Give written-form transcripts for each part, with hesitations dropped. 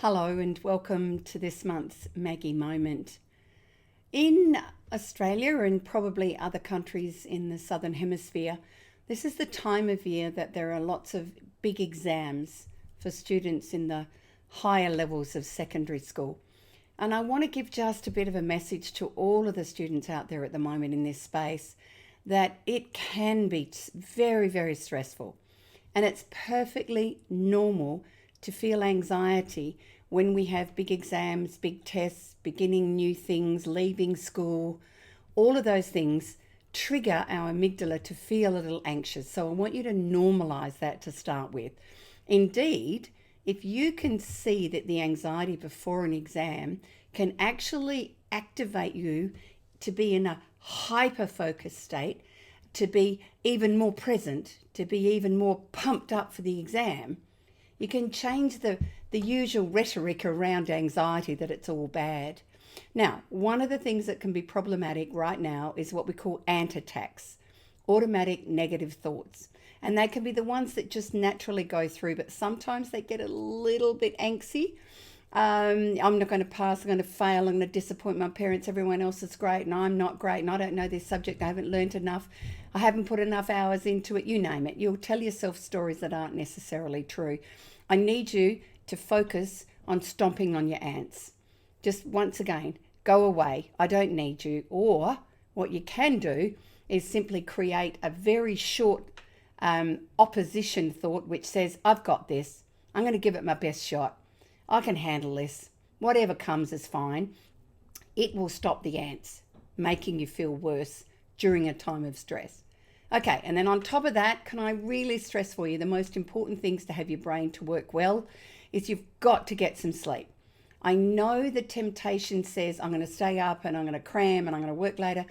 Hello and welcome to this month's Maggie Moment. In Australia and probably other countries in the Southern Hemisphere, this is the time of year that there are lots of big exams for students in the higher levels of secondary school. And I want to give just a bit of a message to all of the students out there at the moment in this space that it can be very, very stressful. And it's perfectly normal to feel anxiety when we have big exams, big tests, beginning new things, leaving school. All of those things trigger our amygdala to feel a little anxious. So I want you to normalize that to start with. Indeed, if you can see that the anxiety before an exam can actually activate you to be in a hyper-focused state, to be even more present, to be even more pumped up for the exam, you can change the usual rhetoric around anxiety that it's all bad. Now, one of the things that can be problematic right now is what we call Antitax, automatic negative thoughts. And they can be the ones that just naturally go through, but sometimes they get a little bit angsty. I'm not going to pass, I'm going to fail, I'm going to disappoint my parents, everyone else is great and I'm not great and I don't know this subject, I haven't learnt enough, I haven't put enough hours into it, you name it. You'll tell yourself stories that aren't necessarily true. I need you to focus on stomping on your ants. Just once again, go away, I don't need you. Or what you can do is simply create a very short opposition thought which says, I've got this, I'm going to give it my best shot. I can handle this. Whatever comes is fine. It will stop the ants making you feel worse during a time of stress. Okay, and then on top of that, can I really stress for you, the most important things to have your brain to work well is you've got to get some sleep. I know the temptation says I'm going to stay up and I'm going to cram and I'm going to work later.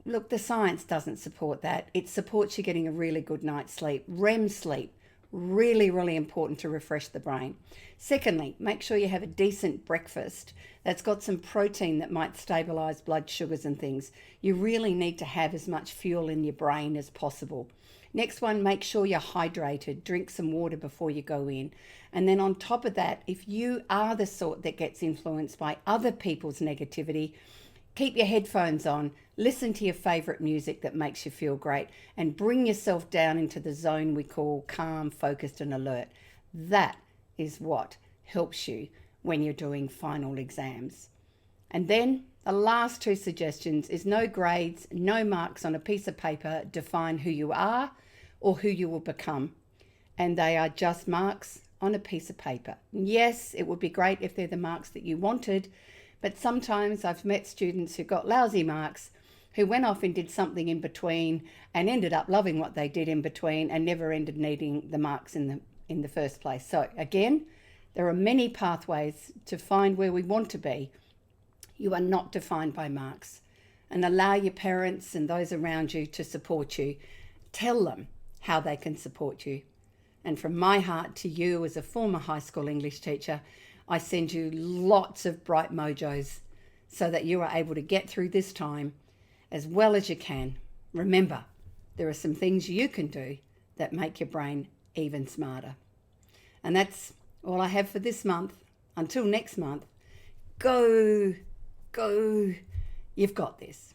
Look, the science doesn't support that. It supports you getting a really good night's sleep. REM sleep. Really, really important to refresh the brain. Secondly, make sure you have a decent breakfast that's got some protein that might stabilize blood sugars and things. You really need to have as much fuel in your brain as possible. Next one, make sure you're hydrated. Drink some water before you go in. And then on top of that, if you are the sort that gets influenced by other people's negativity, keep your headphones on, listen to your favorite music that makes you feel great, and bring yourself down into the zone we call calm, focused, and alert. That is what helps you when you're doing final exams. And then the last two suggestions is no grades, no marks on a piece of paper define who you are or who you will become. And they are just marks on a piece of paper. Yes, it would be great if they're the marks that you wanted, but sometimes I've met students who got lousy marks who went off and did something in between and ended up loving what they did in between and never ended needing the marks in the first place. So again, there are many pathways to find where we want to be. You are not defined by marks. And allow your parents and those around you to support you. Tell them how they can support you. And from my heart to you as a former high school English teacher, I send you lots of bright mojos so that you are able to get through this time as well as you can. Remember, there are some things you can do that make your brain even smarter. And that's all I have for this month. Until next month, go, you've got this.